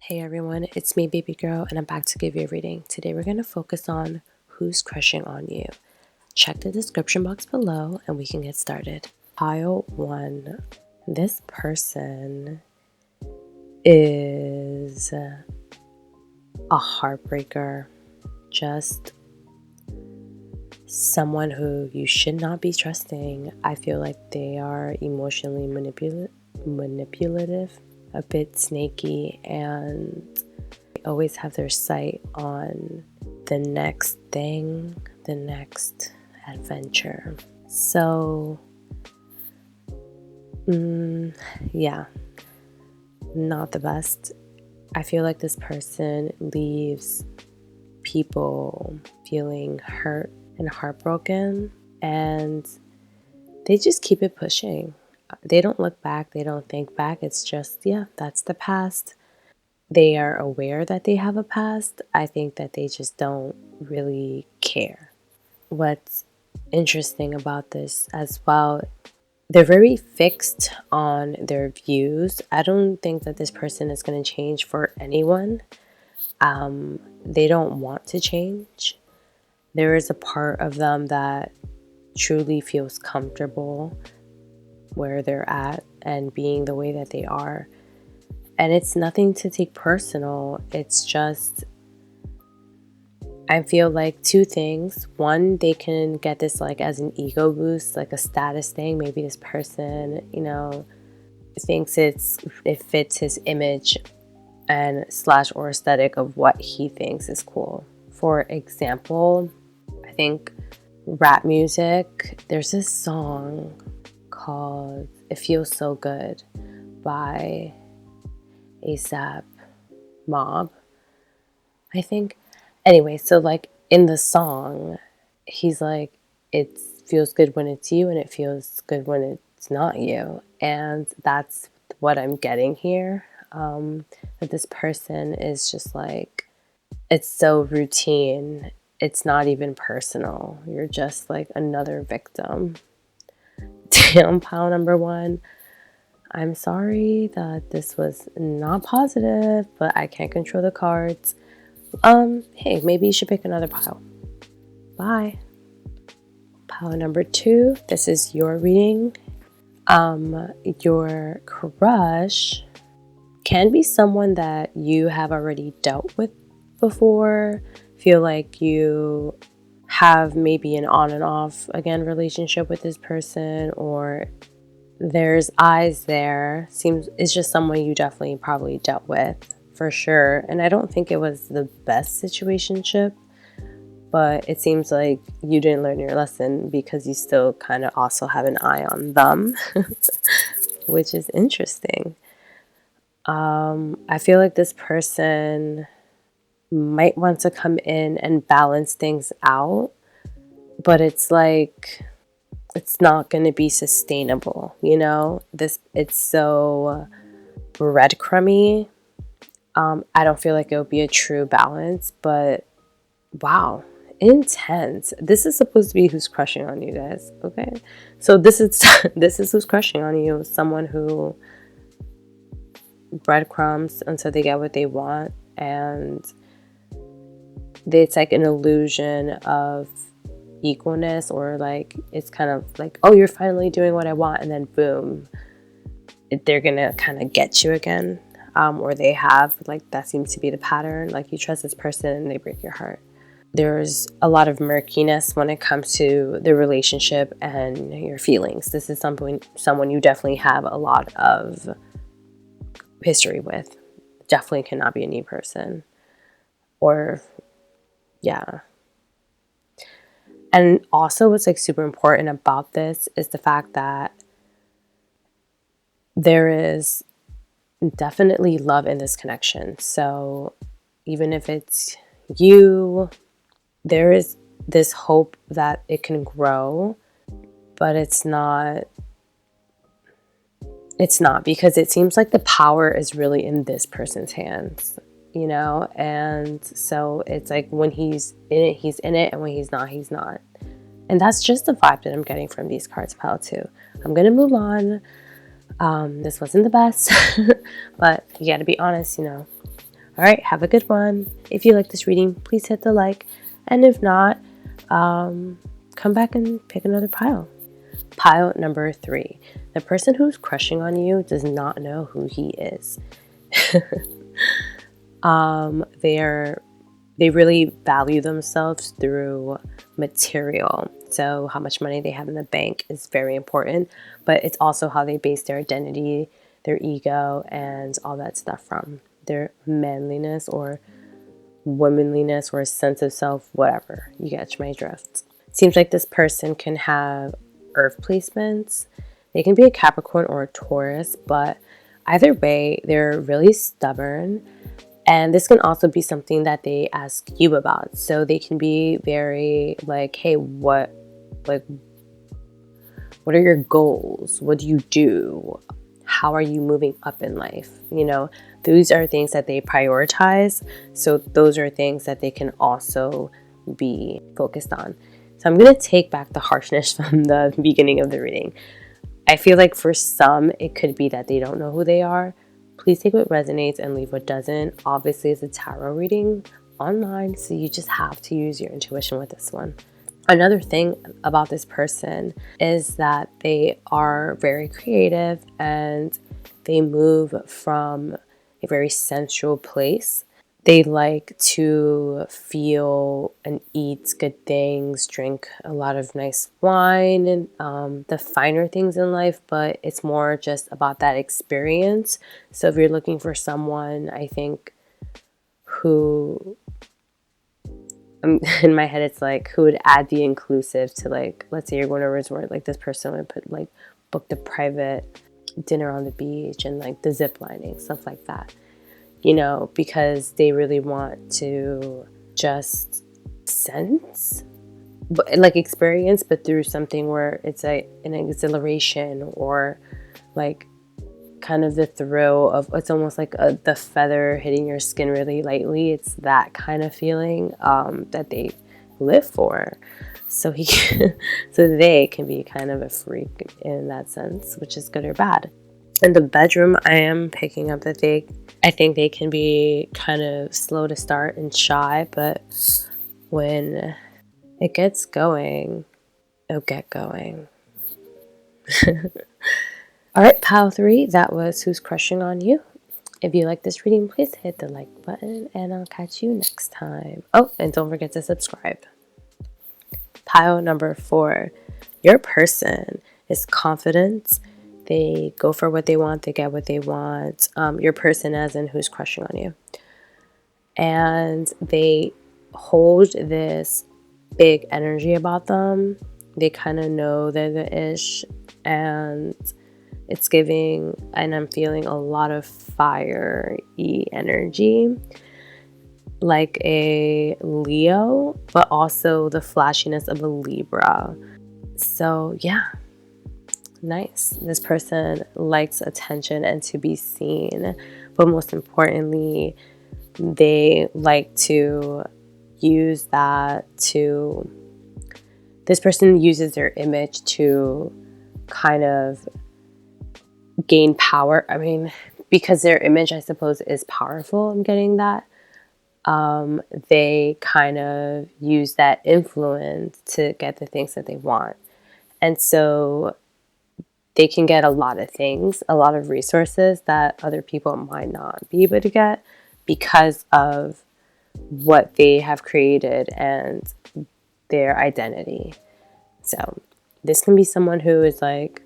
Hey everyone, it's me, Baby Girl, and I'm back to give you a reading. Today we're going to focus on who's crushing on you. Check the description box below and we can get started. Pile 1. This person is a heartbreaker. Just someone who you should not be trusting. I feel like they are emotionally manipulative, a bit snaky, and they always have their sight on the next thing, the next adventure. So, yeah, not the best. I feel like this person leaves people feeling hurt and heartbroken, and they just keep it pushing. They don't look back, they don't think back. It's just, yeah, that's the past. They are aware that they have a past. I think that they just don't really care. What's interesting about this as well, they're very fixed on their views. I don't think that this person is going to change for anyone. They don't want to change. There is a part of them that truly feels comfortable where they're at and being the way that they are. And it's nothing to take personal. It's just, I feel like two things. One, they can get this like as an ego boost, like a status thing. Maybe this person, thinks it fits his image and / or aesthetic of what he thinks is cool. For example, I think rap music, there's this song called It Feels So Good by ASAP Mob, I think. Anyway, so like in the song, he's like, it feels good when it's you and it feels good when it's not you. And that's what I'm getting here. That this person is just like, it's so routine. It's not even personal. You're just like another victim. Damn, pile number 1. I'm sorry that this was not positive, but I can't control the cards. Hey, maybe you should pick another pile. Bye. Pile number 2, this is your reading. Your crush can be someone that you have already dealt with before. Feel like you have maybe an on and off again relationship with this person, or there's eyes there. Seems it's just someone you definitely probably dealt with for sure. And I don't think it was the best situationship, but it seems like you didn't learn your lesson because you still kind of also have an eye on them, which is interesting. I feel like this person might want to come in and balance things out, but it's like, it's not going to be sustainable, it's so breadcrumby. I don't feel like it would be a true balance, but wow, intense. This is supposed to be who's crushing on you guys, okay? So this is this is who's crushing on you. Someone who breadcrumbs until they get what they want, and it's like an illusion of equalness, or like it's kind of like, oh, you're finally doing what I want, and then boom, they're gonna kind of get you again, or they have, like, that seems to be the pattern. Like, you trust this person and they break your heart. There's a lot of murkiness when it comes to the relationship and your feelings. This is someone you definitely have a lot of history with. Definitely cannot be a new person. Or yeah. And also what's like super important about this is the fact that there is definitely love in this connection. So even if it's you, there is this hope that it can grow, but it's not because it seems like the power is really in this person's hands, and so it's like when he's in it, and when he's not, he's not. And that's just the vibe that I'm getting from these cards, pile 2. I'm gonna move on. This wasn't the best, but you gotta be honest, All right, have a good one. If you like this reading, please hit the like. And if not, come back and pick another pile. Pile number 3. The person who's crushing on you does not know who he is. They really value themselves through material. So how much money they have in the bank is very important, but it's also how they base their identity, their ego, and all that stuff from. Their manliness or womanliness or a sense of self, whatever. You catch my drift. Seems like this person can have earth placements. They can be a Capricorn or a Taurus, but either way, they're really stubborn. And this can also be something that they ask you about. So they can be very like, hey, what are your goals? What do you do? How are you moving up in life? You know, those are things that they prioritize. So those are things that they can also be focused on. So I'm going to take back the harshness from the beginning of the reading. I feel like for some, it could be that they don't know who they are. Please take what resonates and leave what doesn't. Obviously, it's a tarot reading online, so you just have to use your intuition with this one. Another thing about this person is that they are very creative and they move from a very sensual place. They like to feel and eat good things, drink a lot of nice wine and the finer things in life, but it's more just about that experience. So if you're looking for someone, I think, who, in my head, it's like, who would add the inclusive to, like, let's say you're going to a resort, like this person would put, like, book the private dinner on the beach and like the zip lining, stuff like that. You know, because they really want to just sense, but like experience, but through something where it's an exhilaration or like kind of the thrill of, it's almost like the feather hitting your skin really lightly. It's that kind of feeling that they live for. So so they can be kind of a freak in that sense, which is good or bad. In the bedroom, I am picking up that I think they can be kind of slow to start and shy, but when it gets going, it'll get going. All right, pile 3, that was Who's Crushing on You. If you like this reading, please hit the like button and I'll catch you next time. Oh, and don't forget to subscribe. Pile number 4, your person is confident. They go for what they want. They get what they want. Your person as in who's crushing on you. And they hold this big energy about them. They kind of know they're the ish. And it's giving, and I'm feeling a lot of fire-y energy. Like a Leo, but also the flashiness of a Libra. So yeah. Nice. This person likes attention and to be seen, but most importantly, they like to use that to, this person uses their image to kind of gain power. I mean, because their image, I suppose, is powerful. I'm getting that. They kind of use that influence to get the things that they want. And so they can get a lot of things, a lot of resources that other people might not be able to get because of what they have created and their identity. So this can be someone who is like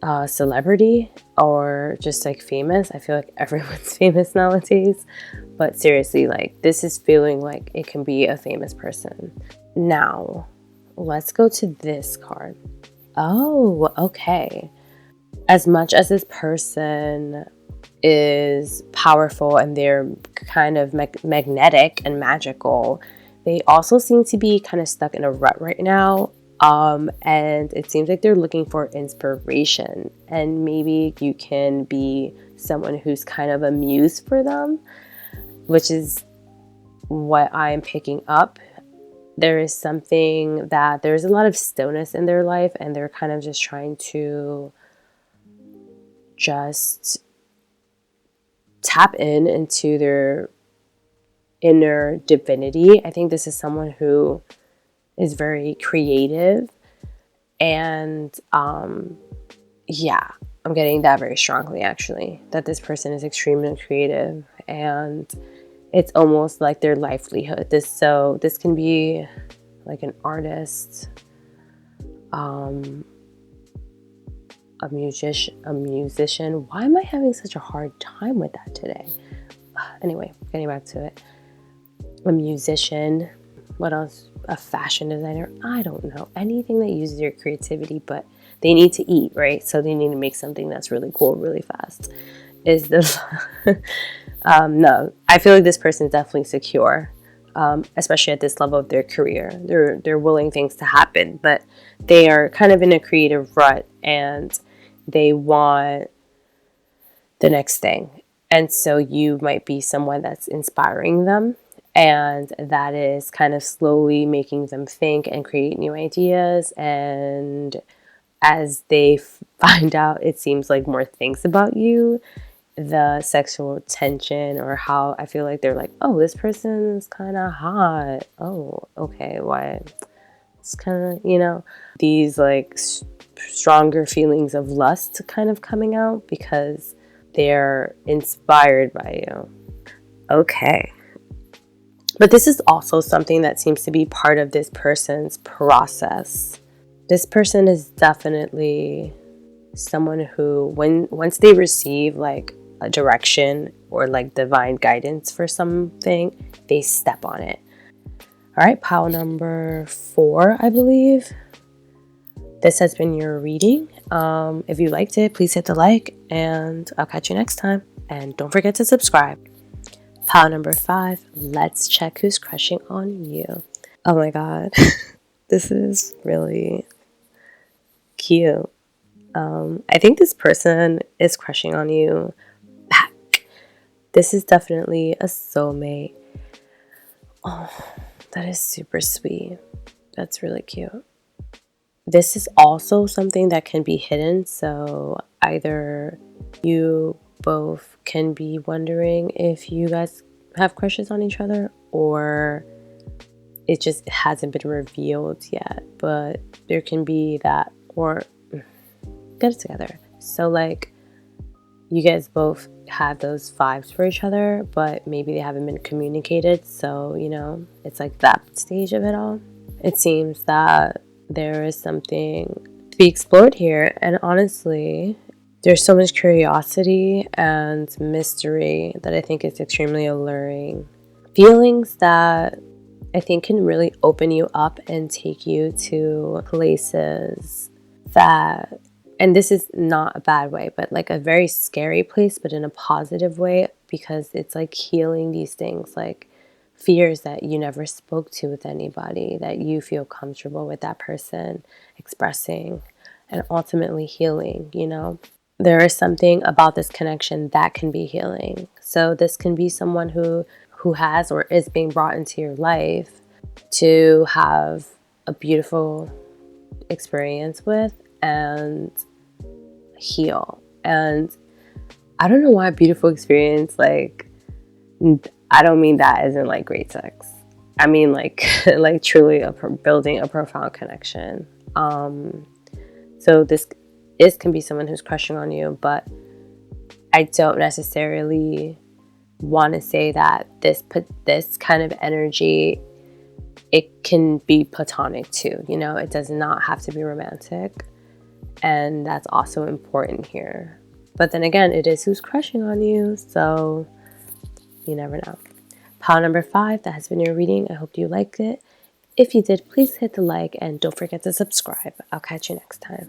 a celebrity or just like famous. I feel like everyone's famous nowadays, but seriously, like this is feeling like it can be a famous person. Now, let's go to this card. Oh, okay. As much as this person is powerful and they're kind of magnetic and magical, they also seem to be kind of stuck in a rut right now. And it seems like they're looking for inspiration, and maybe you can be someone who's kind of a muse for them, which is what I'm picking up. There is something that there's a lot of stillness in their life, and they're kind of just trying to just tap into their inner divinity. I think this is someone who is very creative, and yeah, I'm getting that very strongly, actually, that this person is extremely creative, and it's almost like their livelihood. This can be like an artist, a musician. Why am I having such a hard time with that today? Anyway, getting back to it. A musician. What else? A fashion designer. I don't know. Anything that uses your creativity, but they need to eat, right? So they need to make something that's really cool really fast. Is the no, I feel like this person is definitely secure, especially at this level of their career. They're willing things to happen, but they are kind of in a creative rut, and they want the next thing. And so you might be someone that's inspiring them, and that is kind of slowly making them think and create new ideas. And as they find out, it seems like, more things about you, the sexual tension, or how I feel like they're like, oh, this person is kind of hot. Oh, okay, why? It's kind of, these like stronger feelings of lust kind of coming out because they're inspired by you. Okay. But this is also something that seems to be part of this person's process. This person is definitely someone who, once they receive like a direction or like divine guidance for something, they step on it. All right, pile number 4, I believe. This has been your reading. If you liked it, please hit the like, and I'll catch you next time. And don't forget to subscribe. Pile number 5, let's check who's crushing on you. Oh my God, this is really cute. I think this person is crushing on you back. This is definitely a soulmate. Oh, that is super sweet. That's really cute. This is also something that can be hidden. So either you both can be wondering if you guys have crushes on each other, or it just hasn't been revealed yet. But there can be that, or get it together. So like, you guys both have those vibes for each other, but maybe they haven't been communicated. So, it's like that stage of it all. It seems that there is something to be explored here. And honestly, there's so much curiosity and mystery that I think is extremely alluring. Feelings that I think can really open you up and take you to places that, and this is not a bad way, but like a very scary place, but in a positive way, because it's like healing these things, like fears that you never spoke to with anybody, that you feel comfortable with that person expressing, and ultimately healing. There is something about this connection that can be healing. So this can be someone who has or is being brought into your life to have a beautiful experience with and heal. And I don't know why beautiful experience, like, I don't mean that as in like great sex. I mean like like truly building a profound connection. So this can be someone who's crushing on you, but I don't necessarily want to say that this kind of energy, it can be platonic too. It does not have to be romantic, and that's also important here. But then again, it is who's crushing on you, so you never know. Pile number 5, that has been your reading. I hope you liked it. If you did, please hit the like, and don't forget to subscribe. I'll catch you next time.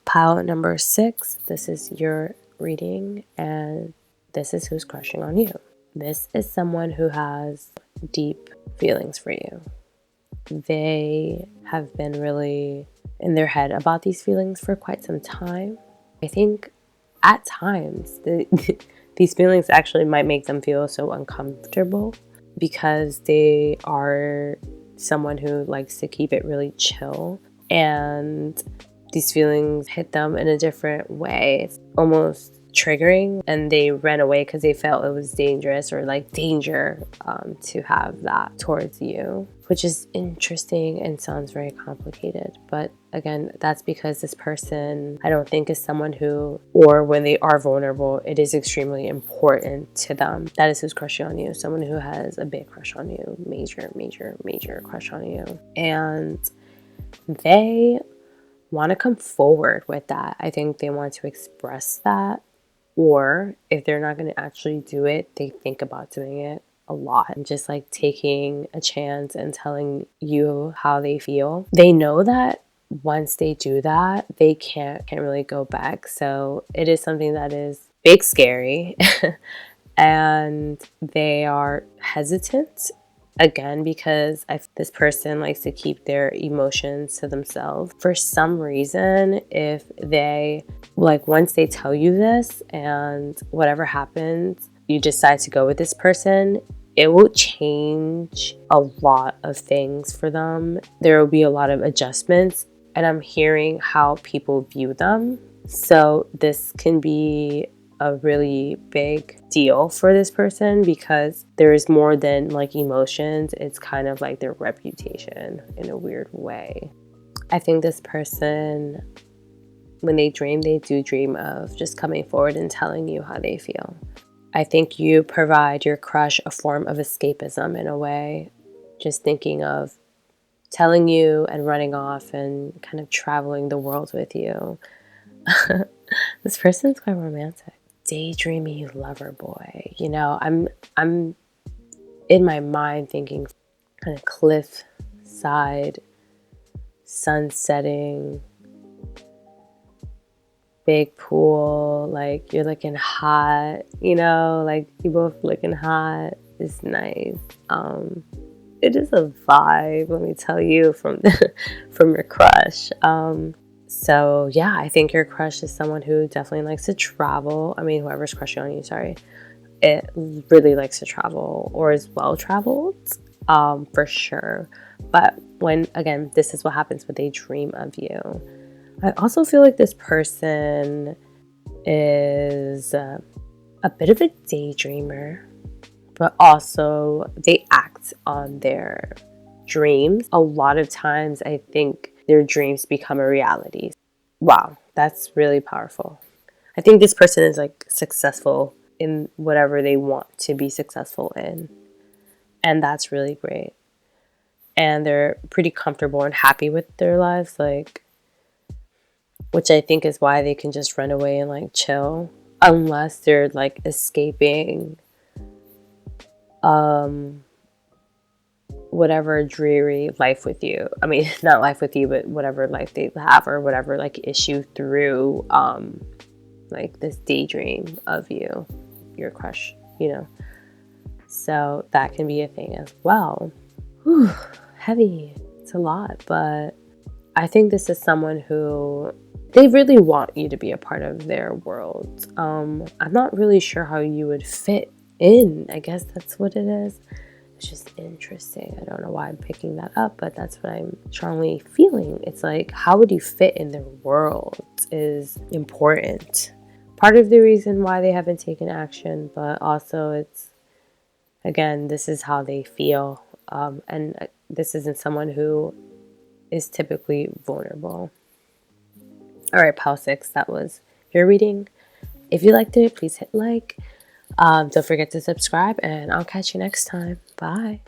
Pile number 6, this is your reading, and this is who's crushing on you. This is someone who has deep feelings for you. They have been really in their head about these feelings for quite some time. I think at times these feelings actually might make them feel so uncomfortable, because they are someone who likes to keep it really chill, and these feelings hit them in a different way. It's almost triggering, and they ran away because they felt it was dangerous or like danger to have that towards you, which is interesting and sounds very complicated. But again, that's because this person, I don't think, is someone who, or when they are vulnerable, it is extremely important to them. That is who's crushing on you. Someone who has a big crush on you, major, major, major crush on you. And they want to come forward with that. I think they want to express that. Or if they're not going to actually do it, they think about doing it a lot, and just like taking a chance and telling you how they feel. They know that once they do that, they can't really go back. So it is something that is big scary and they are hesitant, again, because this person likes to keep their emotions to themselves. For some reason, if they, like, once they tell you this and whatever happens, you decide to go with this person, it will change a lot of things for them. There will be a lot of adjustments, and I'm hearing how people view them. So this can be a really big deal for this person because there is more than like emotions. It's kind of like their reputation in a weird way. I think this person, when they do dream of just coming forward and telling you how they feel. I think you provide your crush a form of escapism in a way, just thinking of telling you and running off and kind of traveling the world with you. This person's quite romantic. Daydreamy lover boy. You know, I'm in my mind thinking kind of cliff side, sun setting, big pool, like you're looking hot, you know, like you both looking hot. It's nice. It is a vibe, let me tell you, from from your crush. So yeah, I think your crush is someone who definitely likes to travel. I mean, whoever's crushing on you, sorry, it really likes to travel or is well traveled, for sure. But when, again, this is what happens when they dream of you. I also feel like this person is a bit of a daydreamer, but also they act on their dreams. A lot of times I think their dreams become a reality. Wow, that's really powerful. I think this person is like successful in whatever they want to be successful in. And that's really great. And they're pretty comfortable and happy with their lives, like, which I think is why they can just run away and like chill, unless they're like escaping whatever dreary life with you. I mean, not life with you, but whatever life they have or whatever like issue through like this daydream of you, your crush, you know. So that can be a thing as well. Whew, heavy. It's a lot, but I think this is someone who they really want you to be a part of their world. I'm not really sure how you would fit in. I guess that's what it is. It's just interesting. I don't know why I'm picking that up, but that's what I'm strongly feeling. It's like, how would you fit in their world is important. Part of the reason why they haven't taken action, but also it's, again, this is how they feel. And this isn't someone who is typically vulnerable. All right, Pal 6, that was your reading. If you liked it, please hit like. Don't forget to subscribe, and I'll catch you next time. Bye.